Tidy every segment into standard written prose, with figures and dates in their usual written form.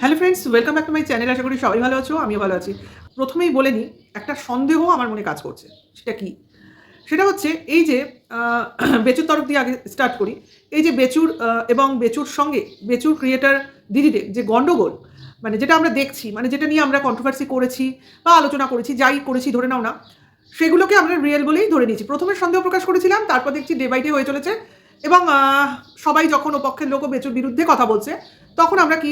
Hello friends, welcome back to my channel. আশা করি সবাই ভালো আছো, আমিও ভালো আছি। প্রথমেই বলে নিই, একটা সন্দেহ আমার মনে কাজ করছে। সেটা কি? সেটা হচ্ছে এই যে বেচুর তরফ দিয়ে আগে স্টার্ট করি। এই যে বেচুর এবং বেচুর সঙ্গে বেচুর ক্রিয়েটর দিদিদের যে গন্ডগোল, মানে যেটা আমরা দেখছি, মানে যেটা নিয়ে আমরা কন্ট্রোভার্সি করেছি বা আলোচনা করেছি, যাই করেছি ধরে নাও না, সেগুলোকে আমরা রিয়েল বলেই ধরে নিয়েছি। প্রথমে সন্দেহ প্রকাশ করেছিলাম, তারপর দেখছি ডে বাই ডে হয়ে চলেছে। এবং সবাই যখন ও পক্ষের লোকও বেচুর বিরুদ্ধে কথা বলছে, তখন আমরা কি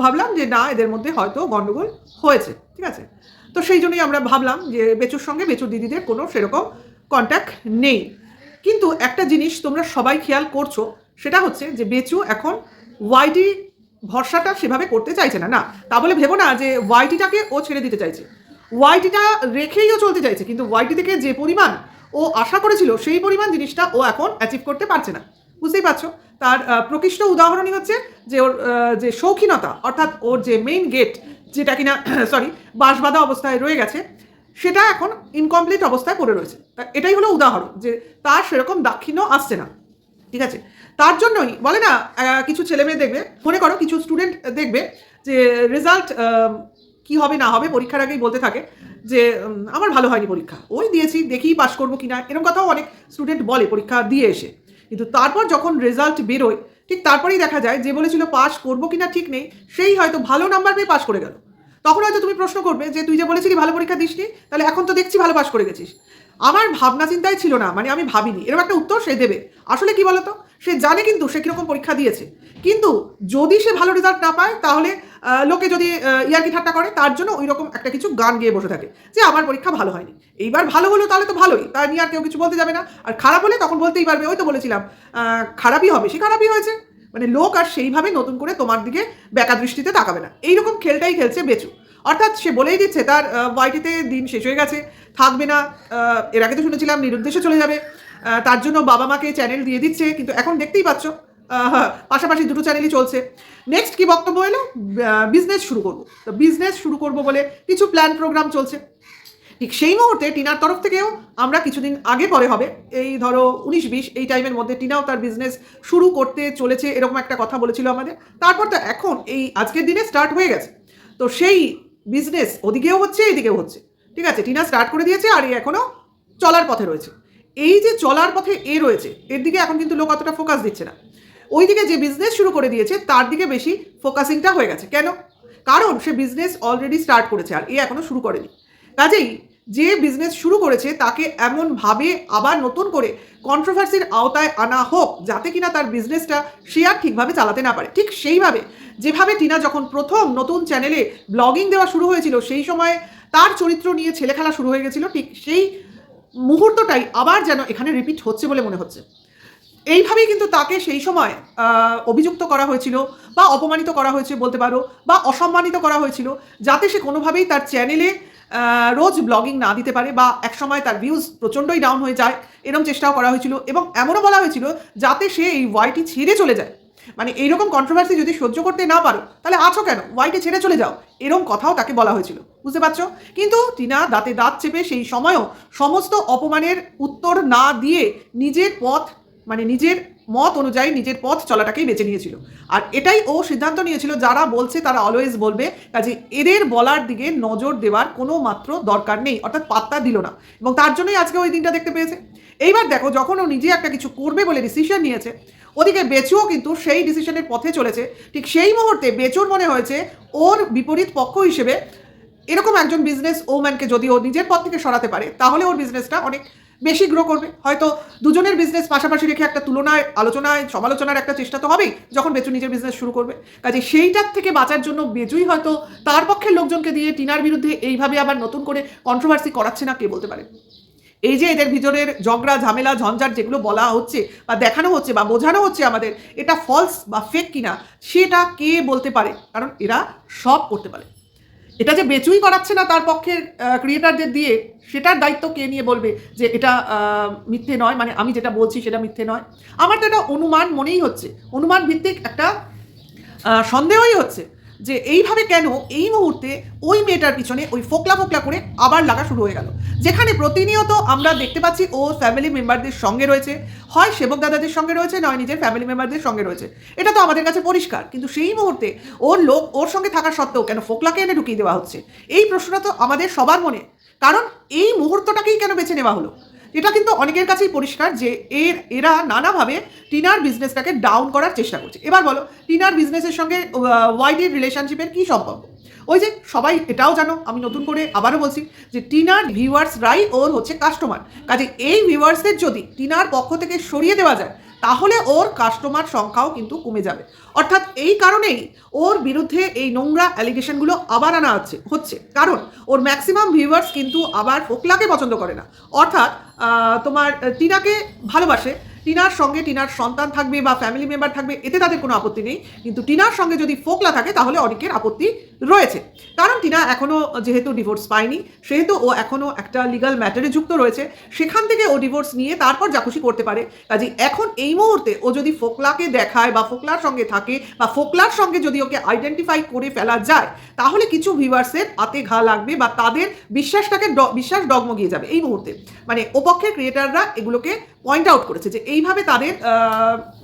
ভাবলাম যে না, এদের মধ্যে হয়তো গন্ডগোল হয়েছে, ঠিক আছে। তো সেই জন্যই আমরা ভাবলাম যে বেচুর সঙ্গে বেচুর দিদিদের কোনো সেরকম কন্ট্যাক্ট নেই। কিন্তু একটা জিনিস তোমরা সবাই খেয়াল করছো, সেটা হচ্ছে যে বেচু এখন ওয়াইটি ভরসাটা সেভাবে করতে চাইছে না। না, তা বলে ভেবো না যে ওয়াইটিটাকে ও ছেড়ে দিতে চাইছে। ওয়াইটিটা রেখেই ও চলতে চাইছে, কিন্তু ওয়াইটি থেকে যে পরিমাণ ও আশা করেছিল সেই পরিমাণ জিনিসটা ও এখন অ্যাচিভ করতে পারছে না। বুঝতেই পারছো। তার প্রকৃষ্ট উদাহরণই হচ্ছে যে ওর যে শৌখিনতা, অর্থাৎ ওর যে মেইন গেট, যেটা কিনা সরি বাঁশবাঁধা অবস্থায় রয়ে গেছে, সেটা এখন ইনকমপ্লিট অবস্থায় পড়ে রয়েছে। তা এটাই হলো উদাহরণ যে তার সেরকম দাক্ষিণ্য আসছে না, ঠিক আছে। তার জন্যই বলে না, কিছু ছেলেমেয়ে দেখবে, মনে করো কিছু স্টুডেন্ট দেখবে যে রেজাল্ট কি হবে না হবে পরীক্ষার আগেই বলতে থাকে যে আমার ভালো হয়নি পরীক্ষা, ওই দিয়েছি দেখি পাশ করবো কিনা, এরকম কথাও অনেক স্টুডেন্ট বলে পরীক্ষা দিয়ে এসে। কিন্তু তারপর যখন রেজাল্ট বেরোয়, ঠিক তারপরেই দেখা যায় যে বলেছিল পাশ করবো কিনা ঠিক নেই, সেই হয়তো ভালো নাম্বার পেয়ে পাশ করে গেল। তখন হয়তো তুমি প্রশ্ন করবে যে তুই যে বলেছিলি ভালো পরীক্ষা দিসনি, তাহলে এখন তো দেখছি ভালো পাশ করে গেছিস। আমার ভাবনা চিন্তায় ছিল না, মানে আমি ভাবিনি এরকম একটা উত্তর সে দেবে। আসলে কি বলতো, সে জানে কিন্তু সে কীরকম পরীক্ষা দিয়েছে। কিন্তু যদি সে ভালো রেজাল্ট না পায়, তাহলে লোকে যদি ইয়ার্কি ঠাট্টা করে, তার জন্য ওই রকম একটা কিছু গান গেয়ে বসে থাকে যে আমার পরীক্ষা ভালো হয়নি। এইবার ভালো হলো তাহলে তো ভালোই, তার নিয়ে আর কেউ কিছু বলতে যাবে না। আর খারাপ হলে তখন বলতেই পারবে ওই তো বলেছিলাম খারাপই হবে, সে খারাপই হয়েছে। মানে লোক আর সেইভাবে নতুন করে তোমার দিকে ব্যাকা দৃষ্টিতে তাকাবে না। এইরকম খেলটাই খেলছে বেচু। অর্থাৎ সে বলেই দিচ্ছে তার ওয়াইটিতে দিন শেষ হয়ে গেছে, থাকবে না। এর আগে তো শুনেছিলাম নিরুদ্দেশে চলে যাবে। তার জন্য বাবা মাকে চ্যানেল দিয়ে দিচ্ছে, কিন্তু এখন দেখতেই পাচ্ছ পাশাপাশি দুটো চ্যানেলই চলছে। নেক্সট কি বক্তব্য এলো, বিজনেস শুরু করবো। তো বিজনেস শুরু করবো বলে কিছু প্ল্যান প্রোগ্রাম চলছে। ঠিক সেই মুহূর্তে টিনার তরফ থেকেও আমরা কিছুদিন আগে পরে হবে, এই ধরো 19-20 এই টাইমের মধ্যে টিনাও তার বিজনেস শুরু করতে চলেছে, এরকম একটা কথা বলেছিল আমাদের। তারপর তো এখন এই আজকের দিনে স্টার্ট হয়ে গেছে। তো সেই বিজনেস ওদিকেও হচ্ছে এদিকেও হচ্ছে, ঠিক আছে। টিনা স্টার্ট করে দিয়েছে আর এ এখনও চলার পথে রয়েছে। এই যে চলার পথে এ রয়েছে, এর দিকে এখন কিন্তু লোক অতটা ফোকাস দিচ্ছে না। ওইদিকে যে বিজনেস শুরু করে দিয়েছে তার দিকে বেশি ফোকাসিংটা হয়ে গেছে। কেন? কারণ সে বিজনেস অলরেডি স্টার্ট করেছে আর এ এখনও শুরু করেনি। কাজেই যে বিজনেস শুরু করেছে তাকে এমনভাবে আবার নতুন করে কন্ট্রোভার্সির আওতায় আনা হোক, যাতে কিনা তার বিজনেসটা সে আর ঠিকভাবে চালাতে না পারে। ঠিক সেইভাবে যেভাবে টিনা যখন প্রথম নতুন চ্যানেলে ব্লগিং দেওয়া শুরু হয়েছিল, সেই সময় তার চরিত্র নিয়ে ছেলে খেলা শুরু হয়ে গেছিলো, ঠিক সেই মুহূর্তটাই আবার যেন এখানে রিপিট হচ্ছে বলে মনে হচ্ছে। এইভাবেই কিন্তু তাকে সেই সময় অভিযুক্ত করা হয়েছিল বা অপমানিত করা হয়েছে বলতে পারো, বা অসম্মানিত করা হয়েছিল, যাতে সে কোনোভাবেই তার চ্যানেলে রোজ ব্লগিং না দিতে পারে, বা একসময় তার ভিউজ প্রচণ্ডই ডাউন হয়ে যায়, এরকম চেষ্টাও করা হয়েছিল। এবং এমনও বলা হয়েছিল যাতে সে এই ওয়াইটি ছেড়ে চলে যায়। মানে এইরকম কন্ট্রোভার্সি যদি সহ্য করতে না পারো, তাহলে আছো কেন, ওয়াইটি ছেড়ে চলে যাও, এরকম কথাও তাকে বলা হয়েছিল। বুঝতে পারছো? কিন্তু টিনা দাঁতে দাঁত চেপে সেই সময়ও সমস্ত অপমানের উত্তর না দিয়ে নিজের পথ, মানে নিজের মত অনুযায়ী নিজের পথ চলাটাকেই বেছে নিয়েছিল। আর এটাই ও সিদ্ধান্ত নিয়েছিল, যারা বলছে তারা অলওয়েজ বলবে, কাজে এদের বলার দিকে নজর দেওয়ার কোনো মাত্র দরকার নেই, অর্থাৎ পাত্তা দিল না। এবং তার জন্যই আজকে ওই দিনটা দেখতে পেয়েছে। এইবার দেখো, যখন ও নিজে একটা কিছু করবে বলে ডিসিশন নিয়েছে, ওদিকে বেচুও কিন্তু সেই ডিসিশনের পথে চলেছে। ঠিক সেই মুহূর্তে বেচুর মনে হয়েছে ওর বিপরীত পক্ষ হিসেবে এরকম একজন বিজনেস ওম্যানকে যদি ও নিজের পথ থেকে সরাতে পারে, তাহলে ওর বিজনেসটা অনেক বেশি গ্রো করবে। হয়তো দুজনের বিজনেস পাশাপাশি রেখে একটা তুলনায়, আলোচনায়, সমালোচনার একটা চেষ্টা তো হবেই যখন বেচু নিজের বিজনেস শুরু করবে। কাজে সেইটার থেকে বাঁচার জন্য বেচুই হয়তো তার পক্ষের লোকজনকে দিয়ে টিনার বিরুদ্ধে এইভাবে আবার নতুন করে কন্ট্রোভার্সি করাচ্ছে না, কে বলতে পারে। এই যে এদের ভিতরের ঝগড়া ঝামেলা ঝঞ্ঝাট যেগুলো বলা হচ্ছে বা দেখানো হচ্ছে বা বোঝানো হচ্ছে আমাদের, এটা ফলস বা ফেক কিনা সেটা কে বলতে পারে, কারণ এরা সব করতে পারে। এটা যে বেচুই করাচ্ছে না তার পক্ষের ক্রিয়েটারদের দিয়ে, সেটার দায়িত্ব কে নিয়ে বলবে যে এটা মিথ্যে নয়, মানে আমি যেটা বলছি সেটা মিথ্যে নয়। আমার তো এটা অনুমান মনেই হচ্ছে, অনুমান ভিত্তিক একটা সন্দেহই হচ্ছে যে এইভাবে কেন এই মুহূর্তে ওই মেয়েটার পিছনে ওই ফোকলা ফোকলা করে আবার লাগা শুরু হয়ে গেল, যেখানে প্রতিনিয়ত আমরা দেখতে পাচ্ছি ও ফ্যামিলি মেম্বারদের সঙ্গে রয়েছে, হয় সেবক দাদাদের সঙ্গে রয়েছে, নয় নিজের ফ্যামিলি মেম্বারদের সঙ্গে রয়েছে। এটা তো আমাদের কাছে পরিষ্কার, কিন্তু সেই মুহূর্তে ওর লোক ওর সঙ্গে থাকা সত্ত্বেও কেন ফোকলাকে এনে ঢুকিয়ে দেওয়া হচ্ছে, এই প্রশ্নটা তো আমাদের সবার মনে। কারণ এই মুহূর্তটাকেই কেন বেছে নেওয়া হলো, এটা কিন্তু অনেকের কাছেই পরিষ্কার যে এরা নানাভাবে টিনার বিজনেসটাকে ডাউন করার চেষ্টা করছে। এবার বলো, টিনার বিজনেসের সঙ্গে ওয়াইডির রিলেশনশিপের কী সম্পর্ক? ওই যে সবাই এটাও জানো, আমি নতুন করে আবারও বলছি যে টিনার ভিউয়ার্সরাই ওর হচ্ছে কাস্টমার। কাজে এই ভিউয়ার্সদের যদি টিনার পক্ষ থেকে সরিয়ে দেওয়া যায়, তাহলে ওর কাস্টমার সংখ্যাও কিন্তু কমে যাবে। অর্থাৎ এই কারণেই ওর বিরুদ্ধে এই নোংরা অ্যালিগেশনগুলো আবার আনা হচ্ছে, কারণ ওর ম্যাক্সিমাম ভিউয়ার্স কিন্তু আবার ফোকলাকে পছন্দ করে না। অর্থাৎ তোমার টিনাকে ভালোবাসে, টিনার সঙ্গে টিনার সন্তান থাকবে বা ফ্যামিলি মেম্বার থাকবে, এতে তাদের কোনো আপত্তি নেই, কিন্তু টিনার সঙ্গে যদি ফোকলা থাকে তাহলে অনেকের আপত্তি রয়েছে। কারণ টিনা এখনও যেহেতু ডিভোর্স পায়নি, সেহেতু ও এখনও একটা লিগাল ম্যাটারে যুক্ত রয়েছে, সেখান থেকে ও ডিভোর্স নিয়ে তারপর যা খুশি করতে পারে। কাজে এখন এই মুহূর্তে ও যদি ফোকলাকে দেখায় বা ফোকলার সঙ্গে থাকে বা ফোকলার সঙ্গে যদি ওকে আইডেন্টিফাই করে ফেলা যায়, তাহলে কিছু ভিউয়ার্সের হাতে ঘা লাগবে বা তাদের বিশ্বাস ডগমগিয়ে যাবে এই মুহূর্তে। মানে ওপক্ষের ক্রিয়েটাররা এগুলোকে পয়েন্ট আউট করেছে যে এইভাবে তাদের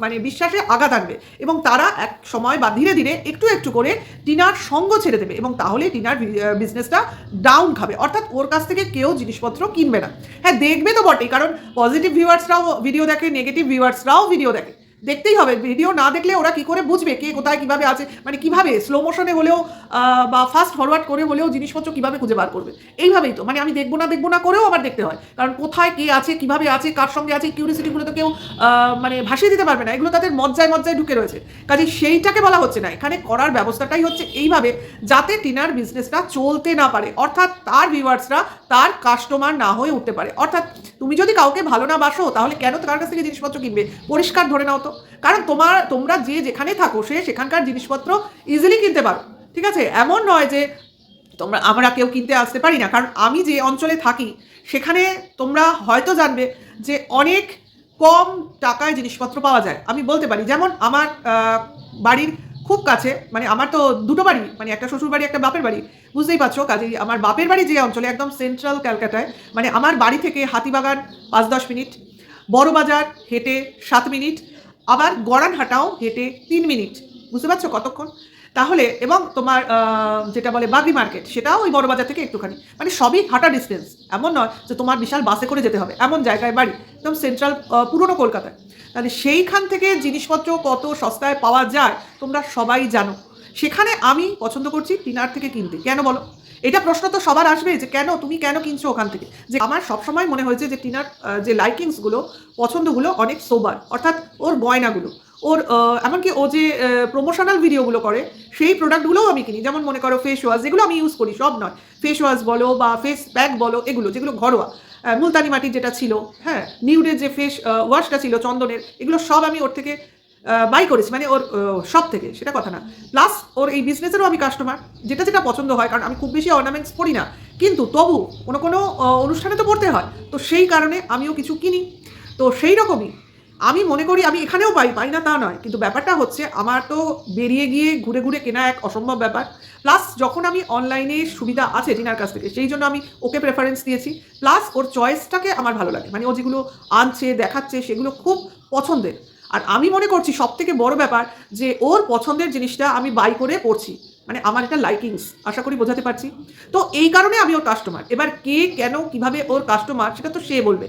মানে বিশ্বাসে আঘাত আনবে এবং তারা এক সময় বা ধীরে ধীরে একটু একটু করে টিনার সঙ্গ ছেড়ে দেবে এবং তাহলে টিনার বিজনেসটা ডাউন খাবে। অর্থাৎ ওর কাছ থেকে কেউ জিনিসপত্র কিনবে না। হ্যাঁ, দেখবে তো বটেই, কারণ পজিটিভ ভিউয়ার্সরাও ভিডিও দেখে, নেগেটিভ ভিউয়ার্সরাও ভিডিও দেখে, দেখতেই হবে। ভিডিও না দেখলে ওরা কি করে বুঝবে কে কোথায় কিভাবে আছে, মানে কিভাবে স্লো মোশনে হলেও বা ফাস্ট ফরওয়ার্ড করে হলেও জিনিসপত্র কিভাবে খুঁজে বার করবে। এইভাবেই তো, মানে আমি দেখবো না করেও আবার দেখতে হয়, কারণ কোথায় কে আছে, কিভাবে আছে, কার সঙ্গে আছে, কিউরিসিটিগুলো তো কেউ মানে ভাসিয়ে দিতে পারবে না, এগুলো তাদের মজ্জায় ঢুকে রয়েছে। কাজে সেইটাকে বলা হচ্ছে না, এখানে করার ব্যবস্থাটাই হচ্ছে এইভাবে, যাতে টিনার বিজনেসটা চলতে না পারে, অর্থাৎ তার ভিউয়ার্সরা তার কাস্টমার না হয়ে উঠতে পারে। অর্থাৎ তুমি যদি কাউকে ভালো না বাসো, তাহলে কেন তার কাছ থেকে জিনিসপত্র কিনবে? পরিষ্কার ধরে নাও তো, কারণ তোমরা যেখানে থাকো সেখানকার জিনিসপত্র ইজিলি কিনতে পারো, ঠিক আছে? এমন নয় যে আমরা কেউ কিনতে আসতে পারি না, কারণ আমি যে অঞ্চলে থাকি সেখানে তোমরা হয়তো জানবে যে অনেক কম টাকায় জিনিসপত্র পাওয়া যায়। আমি বলতে পারি, যেমন আমার বাড়ির খুব কাছে, মানে আমার তো দুটো বাড়ি, মানে একটা শ্বশুর বাড়ি একটা বাপের বাড়ি, বুঝতেই পারছো। কাজেই আমার বাপের বাড়ি যে অঞ্চলে, একদম সেন্ট্রাল ক্যালকাটায়, মানে আমার বাড়ি থেকে হাতিবাগান 5-10 মিনিট, বড়বাজার হেঁটে 7 মিনিট, আবার গড়ানহাটাও হেঁটে 3 মিনিট, বুঝতে পারছো কতক্ষণ? তাহলে এবং তোমার যেটা বলে বাগরি মার্কেট, সেটাও ওই বড়বাজার থেকে একটুখানি, মানে সবই হাঁটা ডিস্টেন্স। এমন নয় যে তোমার বিশাল বাসে করে যেতে হবে, এমন জায়গায় বাড়ি, একদম সেন্ট্রাল পুরনো কলকাতায়। তাহলে সেইখান থেকে জিনিসপত্র কত সস্তায় পাওয়া যায় তোমরা সবাই জানো। সেখানে আমি পছন্দ করছি টিনার থেকে কিনতে। কেন বলো? এটা প্রশ্ন তো সবার আসবে যে তুমি কেন কিনছো ওখান থেকে। যে আমার সবসময় মনে হয়েছে যে টিনার যে লাইকিংসগুলো, পছন্দগুলো অনেক সোবার, অর্থাৎ ওর গয়নাগুলো, ওর এমনকি ও যে প্রমোশনাল ভিডিওগুলো করে সেই প্রোডাক্টগুলোও আমি কিনি। যেমন মনে করো ফেস ওয়াশ, যেগুলো আমি ইউজ করি, সব নয়, ফেস ওয়াশ বলো বা ফেস প্যাক বলো, যেগুলো ঘরোয়া, মুলতানি মাটির যেটা ছিল, হ্যাঁ, নিউডের যে ফেস ওয়াশটা ছিল চন্দনের, এগুলো সব আমি ওর থেকে বাই করেছি, মানে ওর সব থেকে, সেটা কথা না। প্লাস ওর এই বিজনেসেরও আমি কাস্টমার, যেটা পছন্দ হয়, কারণ আমি খুব বেশি অর্নামেন্টস পরি না, কিন্তু তবু কোনো অনুষ্ঠানে তো পড়তে হয়, তো সেই কারণে আমিও কিছু কিনি। তো সেই রকমই আমি মনে করি, আমি এখানেও পাই না তা নয়, কিন্তু ব্যাপারটা হচ্ছে আমার তো বেরিয়ে গিয়ে ঘুরে ঘুরে কেনা এক অসম্ভব ব্যাপার। প্লাস যখন আমি অনলাইনে সুবিধা আছে টিনার কাছ থেকে, সেই জন্য আমি ওকে প্রেফারেন্স দিয়েছি। প্লাস ওর চয়েসটাকে আমার ভালো লাগে, মানে ও যেগুলো আনছে দেখাচ্ছে সেগুলো খুব পছন্দের। আর আমি মনে করছি সবথেকে বড় ব্যাপার যে ওর পছন্দের জিনিসটা আমি বাই করে পড়ছি, মানে আমার এটা লাইকিংস, আশা করি বোঝাতে পারছি। তো এই কারণে আমি ওর কাস্টমার। এবার কে কেন কিভাবে ওর কাস্টমার সেটা তো সে বলবে।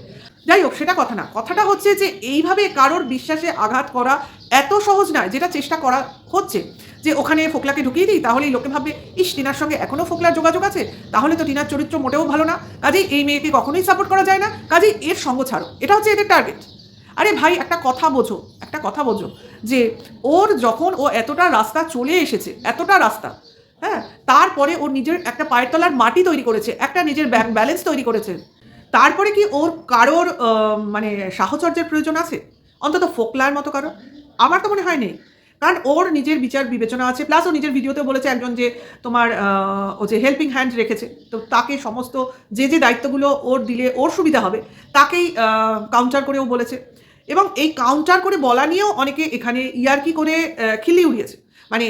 যাই হোক, সেটা কথা না, কথাটা হচ্ছে যে এইভাবে কারোর বিশ্বাসে আঘাত করা এত সহজ নয়, যেটা চেষ্টা করা হচ্ছে যে ওখানে ফোকলাকে ঢুকিয়ে দিই, তাহলেই লোকে ভাববে ইস টিনার সঙ্গে এখনও ফোকলার যোগাযোগ আছে, তাহলে তো টিনার চরিত্র মোটেও ভালো না, কাজেই এই মেয়েকে কখনোই সাপোর্ট করা যায় না, কাজেই এর সঙ্গ ছাড়ো, এটা হচ্ছে এদের টার্গেট। আরে ভাই, একটা কথা বোঝো যে যখন ও এতটা রাস্তা চলে এসেছে, এতটা রাস্তা, হ্যাঁ, তারপরে ওর নিজের একটা পায়ের তলার মাটি তৈরি করেছে, একটা নিজের ব্যাংক ব্যালেন্স তৈরি করেছে, তারপরে কি ওর কারোর মানে সাহচর্যের প্রয়োজন আছে? অন্তত ফোকলার মতো কারো আমার তো মনে হয় নেই। কারণ ওর নিজের বিচার বিবেচনা আছে, প্লাস ও নিজের ভিডিওতেও বলেছে একজন যে তোমার ও যে হেল্পিং হ্যান্ড রেখেছে, তো তাকে সমস্ত যে দায়িত্বগুলো ওর দিলে ওর সুবিধা হবে তাকেই কাউন্টার করেও বলেছে। এবং এই কাউন্টার করে বলা নিয়েও অনেকে এখানে ইয়ার্কি করে খিল্লি উড়িয়েছে, মানে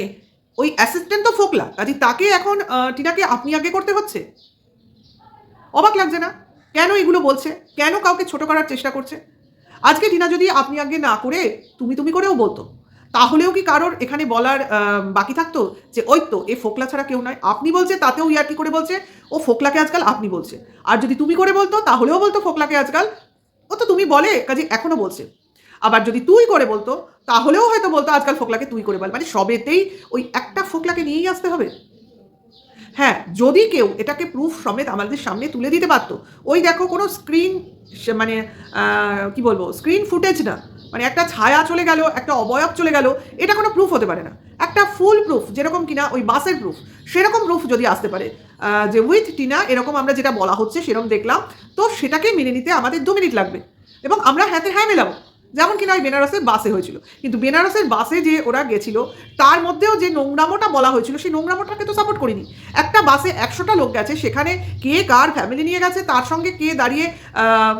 ওই অ্যাসিস্ট্যান্ট তো ফোকলা, কাজে তাকে এখন টিনাকে আপনি আগে করতে হচ্ছে। অবাক লাগছে না? কেন এগুলো বলছে? কেন কাউকে ছোট করার চেষ্টা করছে? আজকে টিনা যদি আপনি আগে না করে তুমি তুমি করেও বলতো, তাহলেও কি কারোর এখানে বলার বাকি থাকতো যে ওই তো এ ফোকলা ছাড়া কেউ নয়, আপনি বলছে তাতেও ইয়ার্কি করে বলছে ও ফোকলাকে আজকাল আপনি বলছে। আর যদি তুমি করে বলতো তাহলেও বলতো ফোকলাকে আজকাল ও তো তুমি বলে, কাজে এখনো বলছে। আবার যদি তুই করে বলতো তাহলেও হয়তো বলতো আজকাল ফোকলাকে তুই করে বল, মানে সবেতেই ওই একটা ফোকলাকে নিয়েই আসতে হবে। হ্যাঁ, যদি কেউ এটাকে প্রুফ সমেত আমাদের সামনে তুলে দিতে পারতো, ওই দেখো কোনো স্ক্রিন মানে কি বলবো স্ক্রিন ফুটেজ না, মানে একটা ছায়া চলে গেল, একটা অবয়ব চলে গেল, এটা কোনো প্রুফ হতে পারে না। একটা ফুল প্রুফ যেরকম কিনা ওই বাসের প্রুফ, সেরকম প্রুফ যদি আসতে পারে যে উইথ টিনা এরকম আমরা যেটা বলা হচ্ছে সেরকম দেখলাম, তো সেটাকে মেনে নিতে আমাদের 2 মিনিট লাগবে এবং আমরা হ্যাঁতে হ্যাঁ মেলাবো। যেমন কিনা ওই বেনারসের বাসে হয়েছিল, কিন্তু বেনারসের বাসে যে ওরা গেছিল তার মধ্যেও যে নোংরামোটা বলা হয়েছিল সেই নোংরামোটাকে তো সাপোর্ট করিনি। একটা বাসে 100টা লোক গেছে, সেখানে কে কার ফ্যামিলি নিয়ে গেছে, তার সঙ্গে কে দাঁড়িয়ে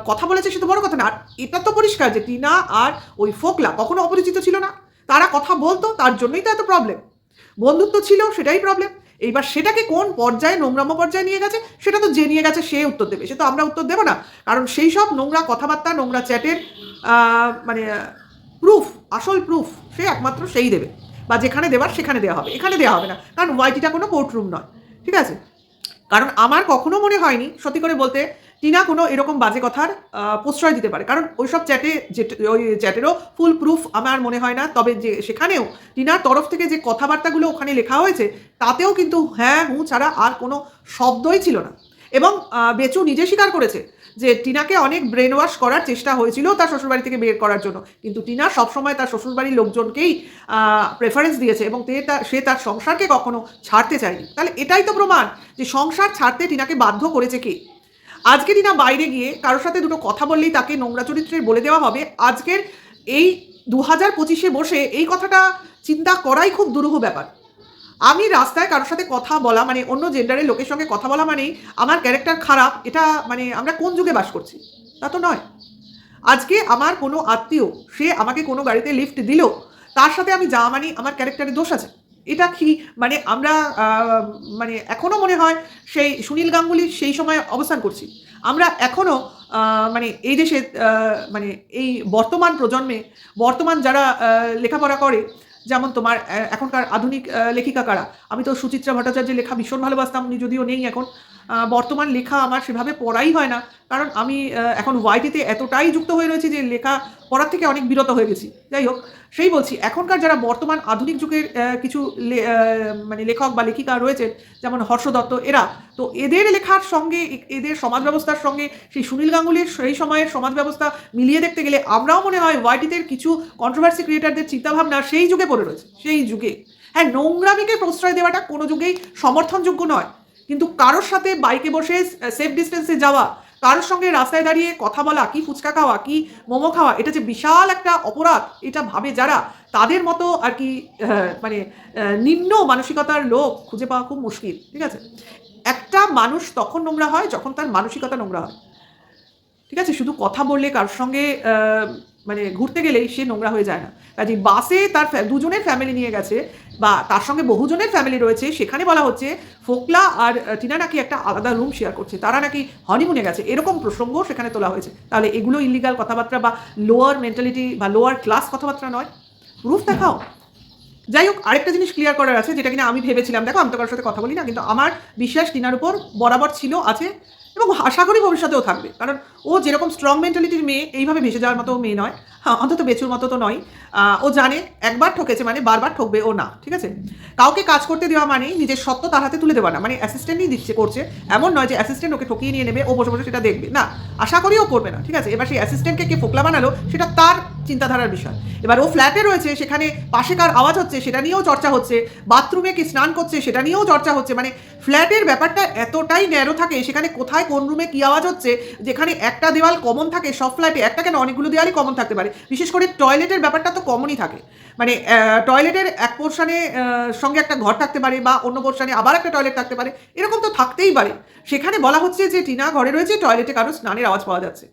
কথা বলেছে সে তো বড় কথা না। আর এটা তো পরিষ্কার যে টিনা আর ওই ফোকলা কখনো অপরিচিত ছিল না, তারা কথা বলতো, তার জন্যই তো এত প্রবলেম। বন্ধুত্ব ছিল, সেটাই প্রবলেম। এইবার সেটাকে কোন পর্যায়ে নোংরামো পর্যায়ে নিয়ে গেছে সেটা তো যে নিয়ে গেছে সে উত্তর দেবে, সে তো আমরা উত্তর দেবো না। কারণ সেই সব নোংরা কথাবার্তা, নোংরা চ্যাটের মানে প্রুফ, আসল প্রুফ সে একমাত্র সেই দেবে, বা যেখানে দেওয়ার সেখানে দেওয়া হবে, এখানে দেওয়া হবে না, কারণ ওয়াইটিটা কোনো কোর্টরুম নয়। ঠিক আছে? কারণ আমার কখনো মনে হয়নি সত্যি করে বলতে টিনা কোনো এরকম বাজে কথার প্রশ্রয় দিতে পারে, কারণ ওইসব চ্যাটে যে ওই চ্যাটেরও ফুল প্রুফ আমার মনে হয় না। তবে যে সেখানেও টিনার তরফ থেকে যে কথাবার্তাগুলো ওখানে লেখা হয়েছে তাতেও কিন্তু হ্যাঁ হুঁ ছাড়া আর কোনো শব্দই ছিল না। এবং বেচু নিজে স্বীকার করেছে যে টিনাকে অনেক ব্রেন ওয়াশ করার চেষ্টা হয়েছিল তার শ্বশুরবাড়ি থেকে বের করার জন্য, কিন্তু টিনা সবসময় তার শ্বশুরবাড়ির লোকজনকেই প্রেফারেন্স দিয়েছে এবং সে তার সংসারকে কখনো ছাড়তে চায়নি। তাহলে এটাই তো প্রমাণ যে সংসার ছাড়তে টিনাকে বাধ্য করেছে কে। আজকে টিনা বাইরে গিয়ে কারোর সাথে দুটো কথা বললেই তাকে নোংরা চরিত্রের বলে দেওয়া হবে, আজকের এই 2025-এ বসে এই কথাটা চিন্তা করাই খুব দুরূহ ব্যাপার। আমি রাস্তায় কারোর সাথে কথা বলা মানে অন্য জেন্ডারের লোকের সঙ্গে কথা বলা মানেই আমার ক্যারেক্টার খারাপ, এটা মানে আমরা কোন যুগে বাস করছি? তা তো নয়। আজকে আমার কোনো আত্মীয় সে আমাকে কোনো গাড়িতে লিফট দিল, তার সাথে আমি যা মানি আমার ক্যারেক্টারে দোষ আছে, এটা কি মানে আমরা মানে এখনও মনে হয় সেই সুনীল গাঙ্গুলির সেই সময় অবস্থান করছি? আমরা এখনও মানে এই দেশে মানে এই বর্তমান প্রজন্মে বর্তমান যারা লেখাপড়া করে, যেমন তোমার এখনকার আধুনিক লেখিকা কারা, আমি তো সুচিত্রা ভট্টাচার্যের লেখা ভীষণ ভালোবাসতাম, উনি যদিও নেই এখন। বর্তমান লেখা আমার সেভাবে পড়াই হয় না, কারণ আমি এখন ওয়াইটিতে এতটাই যুক্ত হয়ে রয়েছি যে লেখা পড়ার থেকে অনেক বিরত হয়ে গেছি। যাই হোক, সেই বলছি এখনকার যারা বর্তমান আধুনিক যুগের কিছু মানে লেখক বা লেখিকা রয়েছেন, যেমন হর্ষ দত্ত, এরা তো এদের লেখার সঙ্গে এদের সমাজ ব্যবস্থার সঙ্গে সেই সুনীল গাঙ্গুলির সেই সময়ের সমাজ ব্যবস্থা মিলিয়ে দেখতে গেলে আমরাও মনে হয় ওয়াইটিতে কিছু কন্ট্রোভার্সি ক্রিয়েটারদের চিন্তাভাবনা সেই যুগে পড়ে রয়েছে, সেই যুগে। হ্যাঁ, নোংরামিকে প্রশ্রয় দেওয়াটা কোনো যুগেই সমর্থনযোগ্য নয়, কিন্তু কারোর সাথে বাইকে বসে সেফ ডিস্টেন্সে যাওয়া, কারোর সঙ্গে রাস্তায় দাঁড়িয়ে কথা বলা, কি ফুচকা খাওয়া, কি মোমো খাওয়া, এটা যে বিশাল একটা অপরাধ, এটা ভাবে যারা, তাদের মতো আর কি মানে নিম্ন মানসিকতার লোক খুঁজে পাওয়া খুব মুশকিল। ঠিক আছে? একটা মানুষ তখন নোংরা হয় যখন তার মানসিকতা নোংরা হয়। ঠিক আছে? শুধু কথা বললে কারোর সঙ্গে মানে ঘুরতে গেলেই সে নোংরা হয়ে যায় না। কাজে বাসে তার দুজনের ফ্যামিলি নিয়ে গেছে বা তার সঙ্গে বহুজনের ফ্যামিলি রয়েছে, সেখানে বলা হচ্ছে ফোকলা আর টিনা নাকি একটা আলাদা রুম শেয়ার করছে, তারা নাকি হনিমুনে গেছে, এরকম প্রসঙ্গ সেখানে তোলা হয়েছে। তাহলে এগুলো ইলিগাল কথাবার্তা বা লোয়ার মেন্টালিটি বা লোয়ার ক্লাস কথাবার্তা নয়? প্রুফ দেখাও। যাই হোক, আরেকটা জিনিস ক্লিয়ার করার আছে, যেটা কিনা আমি ভেবেছিলাম, দেখো আমি তো কারোর সাথে কথা বলি না, কিন্তু আমার বিশ্বাস টিনার উপর বরাবর ছিল, আছে এবং আশা করি ভবিষ্যতেও থাকবে, কারণ ও যেরকম স্ট্রং মেন্টালিটির মেয়ে, এইভাবে ভেসে যাওয়ার মতো মেয়ে নয়। হ্যাঁ, অন্তত বেচুর মতো তো নয়। ও জানে একবার ঠকেছে মানে বারবার ঠকবে ও না। ঠিক আছে? কাউকে কাজ করতে দেওয়া মানে নিজের সত্য তার হাতে তুলে দেওয়া না, মানে অ্যাসিস্ট্যান্টই দিচ্ছে করছে এমন নয় যে অ্যাসিস্ট্যান্ট ওকে ঠকিয়ে নিয়ে নেবে, ও বসে বসে সেটা দেখবে না, আশা করিও করবে না। ঠিক আছে? এবার সেই অ্যাসিস্ট্যান্টকে কে ফোকলা বানালো সেটা তার চিন্তাধারার বিষয়। এবার ও ফ্ল্যাটে রয়েছে, সেখানে পাশে কার আওয়াজ হচ্ছে সেটা নিয়েও চর্চা হচ্ছে, বাথরুমে কি স্নান করছে সেটা নিয়েও চর্চা হচ্ছে, মানে ফ্ল্যাটের ব্যাপারটা এতটাই ন্যারো থাকে, সেখানে কোথায় কোন রুমে কী আওয়াজ হচ্ছে, যেখানে একটা দেওয়াল কমন থাকে সব ফ্ল্যাটে, একটা কেন অনেকগুলো দেওয়ালই কমন থাকতে পারে, বিশেষ করে টয়লেটের ব্যাপারটা তো কমনই থাকে, মানে টয়লেটের এক পোর্শনে সঙ্গে একটা ঘর থাকতে পারে বা অন্য পোর্শনে আবার একটা টয়লেট থাকতে পারে, এরকম তো থাকতেই পারে। সেখানে বলা হচ্ছে যে টিনা ঘরে রয়েছে, টয়লেটে কারো স্নানের আওয়াজ পাওয়া যাচ্ছে,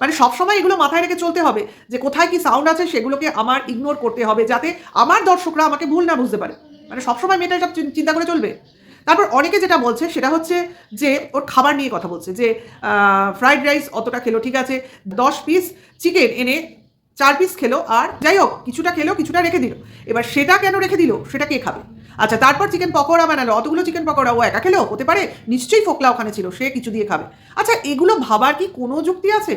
মানে সবসময় এগুলো মাথায় রেখে চলতে হবে যে কোথায় কি সাউন্ড আছে সেগুলোকে আমার ইগনোর করতে হবে, যাতে আমার দর্শকরা আমাকে ভুল না বুঝতে পারে। মানে সবসময় মেয়েটা সব চিন্তা করে চলবে। তারপর অনেকে যেটা বলছে সেটা হচ্ছে যে ওর খাবার নিয়ে কথা বলছে যে ফ্রাইড রাইস অতটা খেলো, ঠিক আছে, 10 পিস চিকেন এনে 4 পিস খেলো, আর যাই হোক কিছুটা খেলো কিছুটা রেখে দিল। এবার সেটা কেন রেখে দিল সেটা কে খাবে? আচ্ছা, তারপর চিকেন পকোড়া বানালো, অতগুলো চিকেন পকোড়া ও একা খেলো? হতে পারে, নিশ্চয়ই ফোকলা ওখানে ছিল, সে কিছু দিয়ে খাবে। আচ্ছা, এগুলো ভাবার কি কোনো যুক্তি আছে?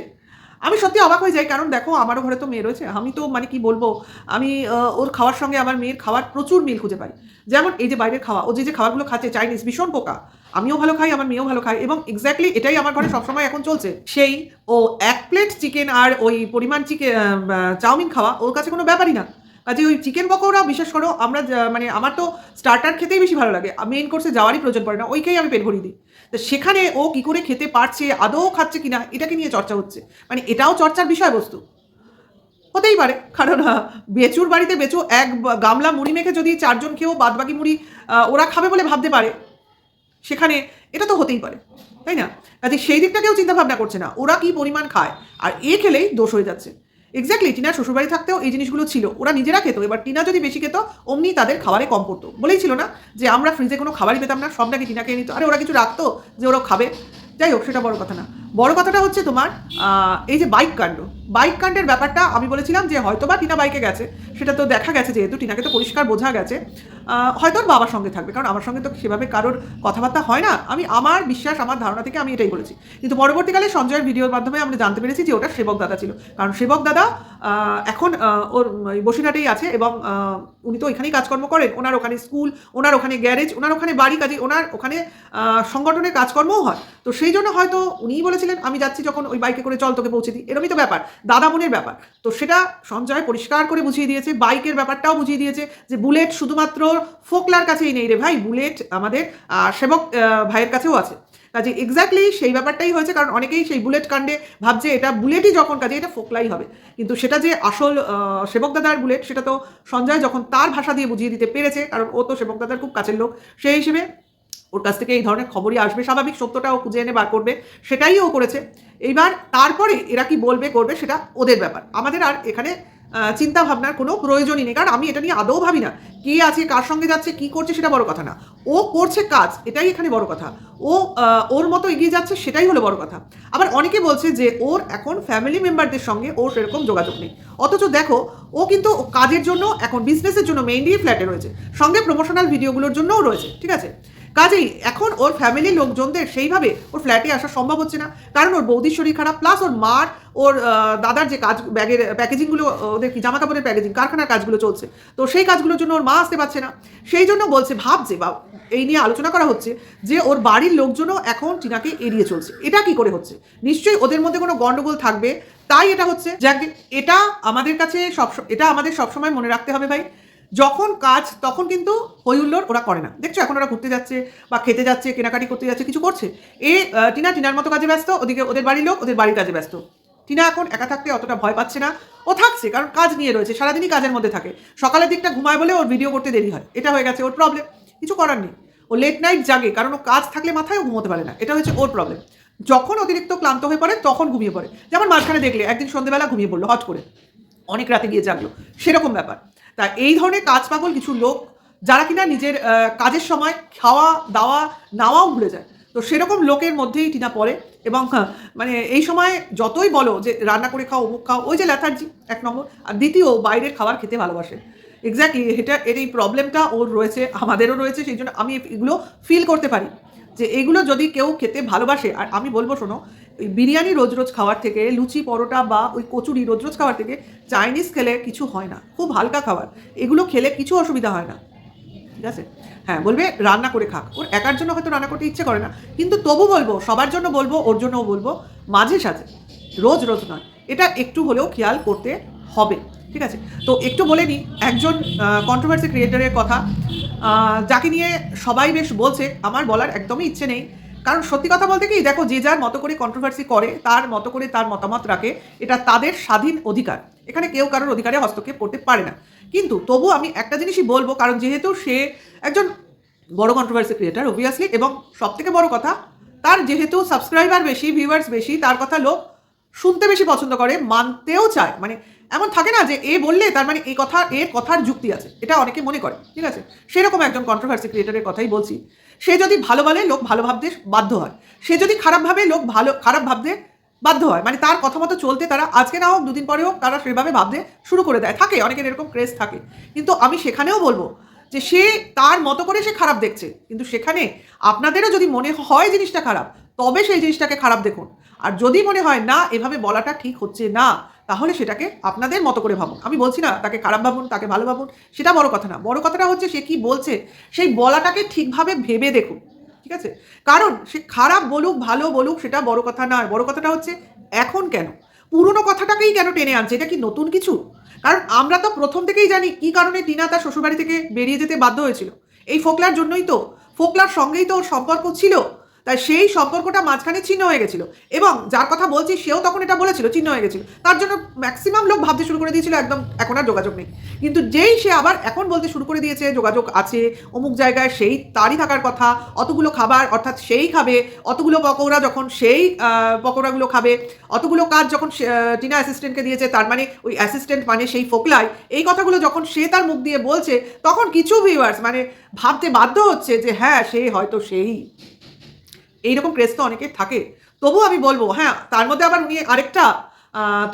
আমি সত্যি অবাক হয়ে যাই, কারণ দেখো আমারও ঘরে তো মেয়ে রয়েছে, আমি তো মানে কি বলবো, আমি ওর খাওয়ার সঙ্গে আমার মেয়ের খাওয়ার প্রচুর মিল খুঁজে পাই। যেমন এই যে বাইরের খাওয়া, ও যে খাবারগুলো খাচ্ছে চাইনিজ, ভীষণ পোকা, আমিও ভালো খাই, আমার মেয়েও ভালো খায়, এবং এক্স্যাক্টলি এটাই আমার ঘরে সবসময় এখন চলছে। সেই ও 1 প্লেট চিকেন আর ওই পরিমাণ চাউমিন খাওয়া ওর কাছে কোনো ব্যাপারই না। কাজে ওই চিকেন পকোড়া বিশেষ করো আমরা মানে আমার তো স্টার্টার খেতেই বেশি ভালো লাগে, মেইন কোর্সে যাওয়ারই প্রয়োজন পড়ে না, ওইকেই আমি পেট ভরিয়ে দিই। তো সেখানে ও কি করে খেতে পারছে, আদৌ খাচ্ছে কিনা, এটাকে নিয়ে চর্চা হচ্ছে, মানে এটাও চর্চার বিষয়বস্তু হতেই পারে। কারণ বেচুর বাড়িতে বেচু এক গামলা মুড়ি মেখে যদি 4 জন খেয়েও বাদবাকি মুড়ি ওরা খাবে বলে ভাবতে পারে, সেখানে এটা তো হতেই পারে, তাই না? কাজে সেই দিকটা কেউ চিন্তা ভাবনা করছে না, ওরা কি পরিমাণ খায়, আর এ খেলেই দোষ হয়ে যাচ্ছে। এক্স্যাক্টলি টিনার শ্বশুরবাড়ি থাকতেও এই জিনিসগুলো ছিল, ওরা নিজেরা খেত, এবার টিনা যদি বেশি খেত অমনি তাদের খাবারে কম পড়তো। বলেই ছিল না যে আমরা ফ্রিজে কোনো খাবারই পেতাম না, সব নাকি টিনা খেয়ে নিত। আরে ওরা কিছু রাখতো যে ওরা খাবে? যাই হোক, সেটা বড় কথা না। বড় কথাটা হচ্ছে তোমার এই যে বাইক কাণ্ডের ব্যাপারটা আমি বলেছিলাম যে হয়তো বা টিনা বাইকে গেছে, সেটা তো দেখা গেছে, যেহেতু টিনাকে তো পরিষ্কার বোঝা গেছে হয়তো ওর বাবার সঙ্গে থাকবে, কারণ আমার সঙ্গে তো সেভাবে কারোর কথাবার্তা হয় না। আমি আমার বিশ্বাস, আমার ধারণা থেকে আমি এটাই বলেছি। কিন্তু পরবর্তীকালে সঞ্জয়ের ভিডিওর মাধ্যমে আমরা জানতে পেরেছি যে ওটা সেবক দাদা ছিল, কারণ সেবক দাদা এখন ওর বসিরহাটেই আছে, এবং উনি তো ওইখানেই কাজকর্ম করেন, ওনার ওখানে স্কুল, ওনার ওখানে গ্যারেজ, ওনার ওখানে বাড়ি, কাজে ওনার ওখানে সংগঠনের কাজকর্মও হয়। তো সেই জন্য হয়তো উনিই বলেছিলেন আমি যাচ্ছি যখন ওই বাইকে করে, চল তোকে পৌঁছে দিই, এরকমই তো ব্যাপার, দাদা বোনের ব্যাপার। তো সেটা সঞ্জয় পরিষ্কার করে বুঝিয়ে দিয়েছে, বাইকের ব্যাপারটাও বুঝিয়ে দিয়েছে যে বুলেট শুধুমাত্র ফোকলার কাছেই নেই রে ভাই, বুলেট আমাদের সেবক ভাইয়ের কাছেও আছে। কাজে এক্স্যাক্টলি সেই ব্যাপারটাই হয়েছে, কারণ অনেকেই সেই বুলেট কাণ্ডে ভাবছে এটা বুলেটই যখন, কাজে এটা ফোকলাই হবে, কিন্তু সেটা যে আসল সেবক দাদার বুলেট সেটা তো সঞ্জয় যখন তার ভাষা দিয়ে বুঝিয়ে দিতে পেরেছে, কারণ ও তো সেবক দাদার খুব কাছের লোক, সেই হিসেবে ওর কাছ থেকে এই ধরনের খবরই আসবে, স্বাভাবিক, সত্যটা ও খুঁজে এনে বার করবে, সেটাই ও করেছে। এইবার তারপরে এরা কি বলবে করবে সেটা ওদের ব্যাপার, আমাদের আর এখানে চিন্তা ভাবনার কোনো প্রয়োজনই নেই, কারণ আমি এটা নিয়ে আদৌ ভাবি না কে আছে, কার সঙ্গে যাচ্ছে, কি করছে, সেটা বড় কথা না। ও করছে কাজ, এটাই এখানে বড় কথা, ও ওর মতো এগিয়ে যাচ্ছে, সেটাই হলো বড় কথা। আবার অনেকে বলছে যে ওর এখন ফ্যামিলি মেম্বারদের সঙ্গে ওর সেরকম যোগাযোগ নেই, অথচ দেখো ও কিন্তু কাজের জন্য, এখন বিজনেসের জন্য মেইনলি ফ্ল্যাটে রয়েছে, সঙ্গে প্রমোশনাল ভিডিওগুলোর জন্যও রয়েছে, ঠিক আছে। কাজেই এখন ওর ফ্যামিলির লোকজনদের সেইভাবে ওর ফ্ল্যাটে আসা সম্ভব হচ্ছে না, কারণ ওর বৌদির শরীর খারাপ, প্লাস ওর মার, ওর দাদার যে কাজ, ব্যাগের প্যাকেজিংগুলো, ওদের কি জামা কাপড়ের প্যাকেজিং, কারখানার কাজগুলো চলছে, তো সেই কাজগুলোর জন্য ওর মা আসতে পারছে না। সেই জন্য বলছে, ভাবছে বা এই নিয়ে আলোচনা করা হচ্ছে যে ওর বাড়ির লোকজনও এখন টিনাকে এড়িয়ে চলছে। এটা কি করে হচ্ছে? নিশ্চয়ই ওদের মধ্যে কোনো গন্ডগোল থাকবে, তাই এটা হচ্ছে। যাক, এটা আমাদের কাছে এটা আমাদের সবসময় মনে রাখতে হবে ভাই, যখন কাজ তখন কিন্তু হই হুল্লোড় ওরা করে না। দেখছো এখন ওরা ঘুরতে যাচ্ছে বা খেতে যাচ্ছে, কেনাকাটি করতে যাচ্ছে, কিছু করছে। টিনার মতো কাজে ব্যস্ত, ওদিকে ওদের বাড়ির লোক ওদের বাড়ির কাজে ব্যস্ত। টিনা এখন একা থাকতে অতটা ভয় পাচ্ছে না, ও থাকছে কারণ কাজ নিয়ে রয়েছে, সারাদিনই কাজের মধ্যে থাকে, সকালের দিকটা ঘুমায় বলে ওর ভিডিও করতে দেরি হয়, এটা হয়ে গেছে ওর প্রবলেম, কিছু করার নেই। ও লেট নাইট জাগে কারণ ও কাজ থাকলে মাথায়ও ঘুমোতে পারে না, এটা হচ্ছে ওর প্রবলেম। যখন অতিরিক্ত ক্লান্ত হয়ে পড়ে তখন ঘুমিয়ে পড়ে, যেমন মাঝখানে দেখলে একদিন সন্ধ্যেবেলা ঘুমিয়ে পড়লো হট করে, অনেক রাতে গিয়ে জাগলো, সেরকম ব্যাপার। তা এই ধরনের কাজ পাগল কিছু লোক যারা কিনা নিজের কাজের সময় খাওয়া দাওয়া নাওয়াও ভুলে যায়, তো সেরকম লোকের মধ্যেই টিনা পড়ে। এবং মানে এই সময় যতই বলো যে রান্না করে খাও, অমুক খাও, ওই যে ল্যাথার্জি 1 নম্বর, আর দ্বিতীয় বাইরের খাবার খেতে ভালোবাসে। এক্স্যাক্টলি এর এই প্রবলেমটা ওর রয়েছে, আমাদেরও রয়েছে, সেই জন্য আমি এগুলো ফিল করতে পারি যে এগুলো যদি কেউ খেতে ভালোবাসে, আর আমি বলবো শোনো, ওই বিরিয়ানি রোজ রোজ খাওয়ার থেকে, লুচি পরোটা বা ওই কচুরি রোজ রোজ খাওয়ার থেকে চাইনিজ খেলে কিছু হয় না, খুব হালকা খাবার, এগুলো খেলে কিছু অসুবিধা হয় না, ঠিক আছে। হ্যাঁ, বলবে রান্না করে খাক, ওর একার জন্য হয়তো রান্না করতে ইচ্ছে করে না, কিন্তু তবু বলবো সবার জন্য বলবো, ওর জন্যও বলবো, মাঝে সাঝে, রোজ রোজ নয়, এটা একটু হলেও খেয়াল করতে হবে, ঠিক আছে। তো একটু বলে নিই একজন কন্ট্রোভার্সি ক্রিয়েটরের কথা, যাকে নিয়ে সবাই বেশ বলছে, আমার বলার একদমই ইচ্ছে নেই, কারণ সত্যি কথা বলতে কি, দেখো যে যার মতো করে কন্ট্রোভার্সি করে, তার মতো করে তার মতামত রাখে, এটা তাদের স্বাধীন অধিকার, এখানে কেউ কারোর অধিকারে হস্তক্ষেপ করতে পারে না। কিন্তু তবু আমি একটা জিনিসই বলবো, কারণ যেহেতু সে একজন বড় কন্ট্রোভার্সি ক্রিয়েটার অবভিয়াসলি, এবং সবথেকে বড় কথা তার যেহেতু সাবস্ক্রাইবার বেশি, ভিউয়ার্স বেশি, তার কথা লোক শুনতে বেশি পছন্দ করে, মানতেও চায়, মানে এমন থাকে না যে এ বললে তার মানে এই কথা, এর কথার যুক্তি আছে, এটা অনেকে মনে করে, ঠিক আছে? সেরকম একজন কন্ট্রোভার্সি ক্রিয়েটারের কথাই বলছি। সে যদি ভালো বলে লোক ভালো ভাবতে বাধ্য হয়, সে যদি খারাপ ভাবে লোক খারাপ ভাবতে বাধ্য হয়, মানে তার কথা মতো চলতে তারা আজকে না হোক দুদিন পরে হোক তারা সেভাবে ভাবতে শুরু করে দেয়। থাকে অনেকের এরকম ক্রেজ থাকে, কিন্তু আমি সেখানেও বলবো যে সে তার মতো করে সে খারাপ দেখছে, কিন্তু সেখানে আপনাদেরও যদি মনে হয় জিনিসটা খারাপ, তবে সেই জিনিসটাকে খারাপ দেখুন। আর যদি মনে হয় না এভাবে বলাটা ঠিক হচ্ছে না, তাহলে সেটাকে আপনাদের মতো করে ভাবুন। আমি বলছি না তাকে খারাপ ভাবুন, তাকে ভালো ভাবুন, সেটা বড় কথা না। বড় কথাটা হচ্ছে সে কি বলছে সেই বলাটাকে ঠিকভাবে ভেবে দেখুন, ঠিক আছে? কারণ সে খারাপ বলুক ভালো বলুক সেটা বড় কথা নয়, বড় কথাটা হচ্ছে এখন কেন পুরনো কথাটাকেই কেন টেনে আনছে, এটা কি নতুন কিছু? কারণ আমরা তো প্রথম থেকেই জানি কি কারণে টিনা তার শ্বশুরবাড়ি থেকে বেরিয়ে যেতে বাধ্য হয়েছিল। এই ফোকলার জন্যই তো, ফোকলার সঙ্গেই তো ওর সম্পর্ক ছিল, তাই সেই সম্পর্কটা মাঝখানে ছিন্ন হয়ে গেছিল। এবং যার কথা বলছি সেও তখন এটা বলেছিল ছিন্ন হয়ে গেছিল, তার জন্য ম্যাক্সিমাম লোক ভাবতে শুরু করে দিয়েছিল একদম এখন আর যোগাযোগ নেই। কিন্তু যেই সে আবার এখন বলতে শুরু করে দিয়েছে যোগাযোগ আছে, অমুক জায়গায় সেই তারই থাকার কথা, অতগুলো খাবার অর্থাৎ সেই খাবে, অতগুলো পকৌড়া যখন সেই পকৌড়াগুলো খাবে, অতগুলো কাজ যখন টিনা অ্যাসিস্ট্যান্টকে দিয়েছে, তার মানে ওই অ্যাসিস্ট্যান্ট মানে সেই ফোকলাই, এই কথাগুলো যখন সে তার মুখ দিয়ে বলছে, তখন কিছু ভিউয়ার্স মানে ভাবতে বাধ্য হচ্ছে যে হ্যাঁ সে হয়তো সেই। এইরকম ক্রেজ তো অনেকের থাকে। তবু আমি বলবো হ্যাঁ, তার মধ্যে আবার উনি আরেকটা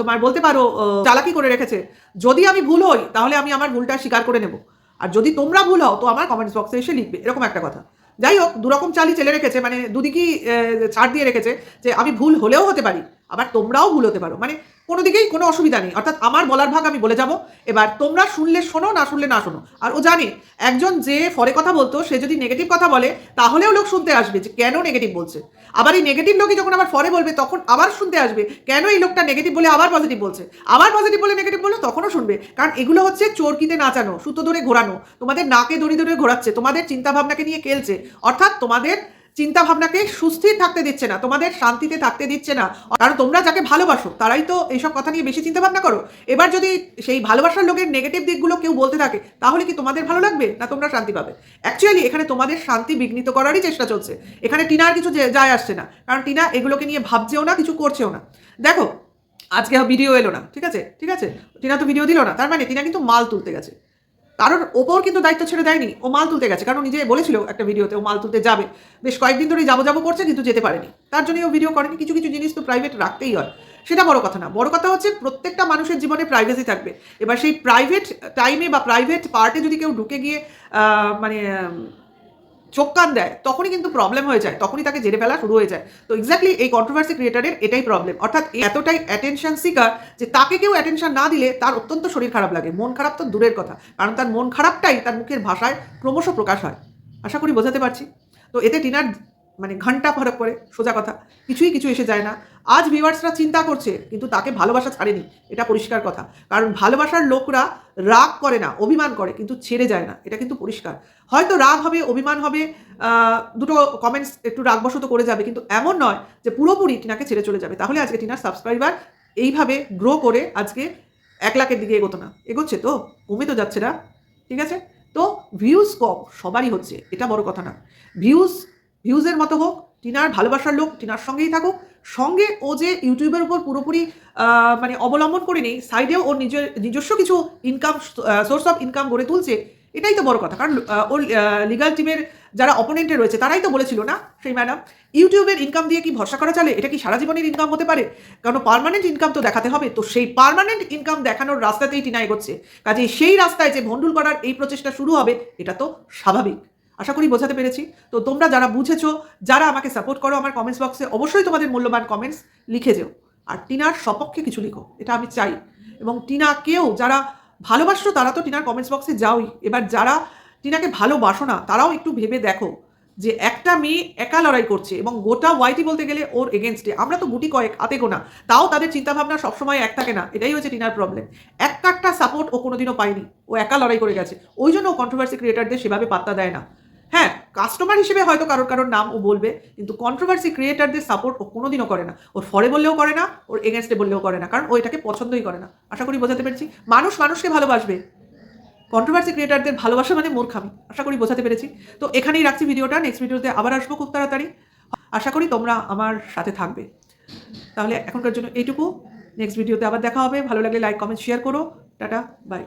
তোমার বলতে পারো চালাকি করে রেখেছে, যদি আমি ভুল হই তাহলে আমি আমার ভুলটা স্বীকার করে নেব, আর যদি তোমরা ভুল হও তো আমার কমেন্টস বক্সে এসে লিখবে, এরকম একটা কথা। যাই হোক, দুরকম চালই চেলে রেখেছে, মানে দুদিকেই ছাড় দিয়ে রেখেছে যে আমি ভুল হলেও হতে পারি, আবার তোমরাও ভুল হতে পারো, মানে কোনো দিকেই কোনো অসুবিধা নেই। অর্থাৎ আমার বলার ভাগ আমি বলে যাব, এবার তোমরা শুনলে শোনো, না শুনলে না শোনো। আর ও জানে একজন যে ফরে কথা বলতো সে যদি নেগেটিভ কথা বলে তাহলেও লোক শুনতে আসবে যে কেন নেগেটিভ বলছে। আবার এই নেগেটিভ লোকই যখন আবার ফরে বলবে তখন আবার শুনতে আসবে কেন এই লোকটা নেগেটিভ বলে আবার পজিটিভ বলছে, আবার পজিটিভ বলে নেগেটিভ বলে তখনও শুনবে। কারণ এগুলো হচ্ছে চোরকিতে নাচানো, সুতো ধরে ঘোরানো, তোমাদের নাকে দড়ি ধরে ঘোরাচ্ছে, তোমাদের চিন্তাভাবনাকে নিয়ে খেলছে, অর্থাৎ তোমাদের চিন্তা ভাবনাকে সুস্থির থাকতে দিচ্ছে না, তোমাদের শান্তিতে থাকতে দিচ্ছে না। কারণ তোমরা যাকে ভালোবাসো তারাই তো এইসব কথা নিয়ে বেশি চিন্তা ভাবনা করো। এবার যদি সেই ভালোবাসার লোকের নেগেটিভ দিকগুলো কেউ বলতে থাকে তাহলে কি তোমাদের ভালো লাগবে, না তোমরা শান্তি পাবে? অ্যাকচুয়ালি এখানে তোমাদের শান্তি বিঘ্নিত করারই চেষ্টা চলছে। এখানে টিনার কিছু যায় আসছে না, কারণ টিনা এগুলোকে নিয়ে ভাবছেও না, কিছু করছেও না। দেখো আজকে ভিডিও এলো না, ঠিক আছে, ঠিক আছে, টিনা তো ভিডিও দিল না, তার মানে টিনা কিন্তু মাল তুলতে গেছে, কারোর ওপর কিন্তু দায়িত্ব ছেড়ে দেয়নি, ও মাল তুলতে গেছে। কারণ নিজে বলেছিল একটা ভিডিওতে ও মাল তুলতে যাবে, বেশ কয়েকদিন ধরেই যাবো যাবো করছে কিন্তু যেতে পারেনি, তার জন্যই ও ভিডিও করেনি। কিছু কিছু জিনিস তো প্রাইভেট রাখতেই হয়, সেটা বড় কথা না। বড় কথা হচ্ছে প্রত্যেকটা মানুষের জীবনে প্রাইভেসি থাকবে। এবার সেই প্রাইভেট টাইমে বা প্রাইভেট পার্টে যদি কেউ ঢুকে গিয়ে মানে চোখ কান দেয় তখনই কিন্তু প্রবলেম হয়ে যায়, তখনই তাকে জেনে ফেলা শুরু হয়ে যায়। তো এক্স্যাক্টলি এই কন্ট্রোভার্সি ক্রিয়েটারের এটাই প্রবলেম, অর্থাৎ এতটাই অ্যাটেনশন সিকার যে তাকে কেউ অ্যাটেনশন না দিলে তার অত্যন্ত শরীর খারাপ লাগে, মন খারাপ তো দূরের কথা, কারণ তার মন খারাপটাই তার মুখের ভাষায় ক্রমশ প্রকাশ হয়। আশা করি বোঝাতে পারছি। তো এতে টিনার মানে ঘন্টা ফরক করে, সোজা কথা, কিছু এসে যায় না। আজ ভিউয়ার্সরা চিন্তা করছে কিন্তু তাকে ভালোবাসা ছাড়েনি, এটা পরিষ্কার কথা। কারণ ভালোবাসার লোকরা রাগ করে না, অভিমান করে, কিন্তু ছেড়ে যায় না, এটা কিন্তু পরিষ্কার। হয়তো রাগ হবে, অভিমান হবে, দুটো কমেন্টস একটু রাগবশত করে যাবে, কিন্তু এমন নয় যে পুরোপুরি টিনাকে ছেড়ে চলে যাবে। তাহলে আজকে টিনার সাবস্ক্রাইবার এইভাবে গ্রো করে আজকে 1 লাখের দিকে এগোতো না, এগোচ্ছে তো, কমে তো যাচ্ছে না, ঠিক আছে? তো ভিউজ কম সবারই হচ্ছে, এটা বড় কথা না। ভিউজের মতো হোক, টিনার ভালোবাসার লোক টিনার সঙ্গেই থাকুক, সঙ্গে ও যে ইউটিউবের উপর পুরোপুরি মানে অবলম্বন করে নেই, সাইডেও ওর নিজস্ব কিছু ইনকাম সোর্স অফ ইনকাম গড়ে তুলছে, এটাই তো বড় কথা। কারণ ওর লিগাল টিমের যারা অপোনেন্টে রয়েছে তারাই তো বলেছিল না সেই ম্যাডাম, ইউটিউবের ইনকাম দিয়ে কি ভরসা করা চলে, এটা কি সারা জীবনের ইনকাম হতে পারে? কারণ পার্মানেন্ট ইনকাম তো দেখাতে হবে, তো সেই পার্মানেন্ট ইনকাম দেখানোর রাস্তাতেই টিনা এগোচ্ছে। কাজেই সেই রাস্তায় যে ভণ্ডুল করার এই প্রচেষ্টা শুরু হবে এটা তো স্বাভাবিক। আশা করি বোঝাতে পেরেছি। তো তোমরা যারা বুঝেছো, যারা আমাকে সাপোর্ট করো আমার কমেন্টস বক্সে অবশ্যই তোমাদের মূল্যবান কমেন্টস লিখে যেও, আর টিনার সপক্ষে কিছু লিখো, এটা আমি চাই। এবং টিনাকেও যারা ভালোবাসো তারা তো টিনার কমেন্টস বক্সে যাওই, এবার যারা টিনাকে ভালোবাসো না তারাও একটু ভেবে দেখো যে একটা মেয়ে একা লড়াই করছে এবং গোটা ওয়াইটি বলতে গেলে ওর এগেনস্টে। আমরা তো গুটি কয়েক হাতে গোনা, তাও তাদের চিন্তাভাবনা সবসময় এক থাকে না, এটাই হচ্ছে টিনার প্রবলেম। একটা সাপোর্ট ও কোনোদিনও পায়নি, ও একা লড়াই করে গেছে, ওই জন্য ও কন্ট্রোভার্সি ক্রিয়েটারদের সেভাবে পাত্তা দেয় না। হ্যাঁ, কাস্টমার হিসেবে হয়তো কারোর নাম ও বলবে, কিন্তু কন্ট্রোভার্সি ক্রিয়েটারদের সাপোর্ট ও কোনোদিনও করে না, ওর ফরে বললেও করে না, ওর এগেনস্টে বললেও করে না, কারণ ও এটাকে পছন্দই করে না। আশা করি বোঝাতে পেরেছি। মানুষ মানুষকে ভালোবাসবে, কন্ট্রোভার্সি ক্রিয়েটারদের ভালোবাসা মানে মূর্খামি। আশা করি বোঝাতে পেরেছি। তো এখানেই রাখছি ভিডিওটা, নেক্সট ভিডিওতে আবার আসবো খুব তাড়াতাড়ি। আশা করি তোমরা আমার সাথে থাকবে। তাহলে এখনকার জন্য এইটুকু, নেক্সট ভিডিওতে আবার দেখা হবে। ভালো লাগলে লাইক, কমেন্ট, শেয়ার করো। Tata, by.